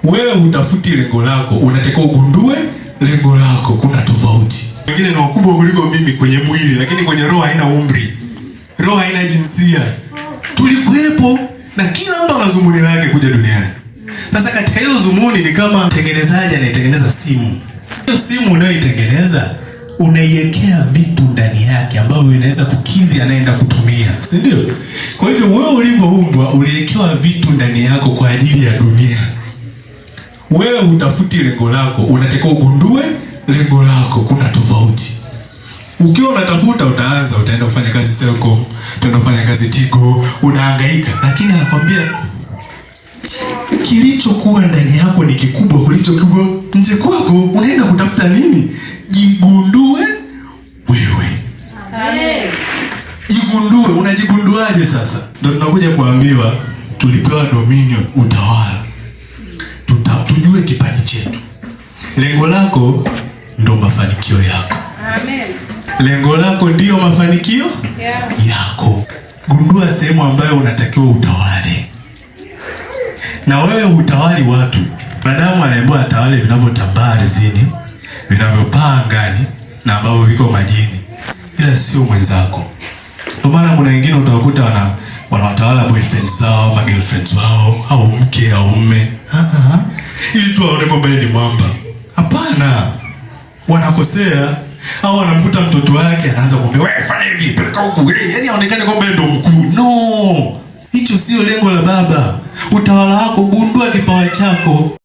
Wewe utafuti lengo lako, unatakiwa ugundue lengo lako. Kuna tofauti. Wengine ni wakubwa kuliko mimi kwenye mwili, lakini kwenye roho haina umri. Roho haina jinsia. Tulikuwepo na kila mtu ana zumuni lake kuja duniani. Sasa katika hilo zumuni ni kama mtengenezaji anaitengeneza simu. Hiyo simu unayoitengeneza unaiwekea vitu ndani yake ambavyo vinaweza kukidhi anaenda kutumia, si ndio? Kwa hivyo wewe ulivyoumbwa uliwekewa vitu ndani yako kwa ajili ya dunia. Wewe utafuti lengo lako, unatakiwa ugundue lengo lako. Kuna tofauti. Ukiwa unatafuta utaenda kufanya kazi Selcom, utaenda kufanya kazi Tigo, unahangaika, lakini anakuambia kilichokuwa ndani yako ni kikubwa kuliko kikubwa nje kwako. Unaenda kutafuta nini? Jigundue wewe. Amen. Jigundue. Unajigunduaje sasa? Ndio tunakuja kuambiwa tulipewa dominion, utawala. Tujue kipaji chetu. Lengo lako ndo mafanikio yako. Amen. Lengo lako ndio mafanikio yako. Gundua sehemu ambayo unatakiwa utawale. Na wewe utawali watu. Wanadamu anaambiwa atawale vinavyotambaa ardhini, vinavyopaa angani na ambavyo viko majini. Ila sio mwenzako. Ndio maana kuna wengine utawakuta wanawatawala boyfriends zao, ma girlfriends wao, au mke au mume. Ili tu aone kwamba yeye ni mwamba. Hapana. Wanakosea. Au wanamkuta mtoto wake anaanza kumwambia wewe fanya hivi, peleka huku. Yaani aonekane kwamba yeye ndo mkuu. No. Hicho sio lengo la Baba. Utawala wako, gundua kipawa chako.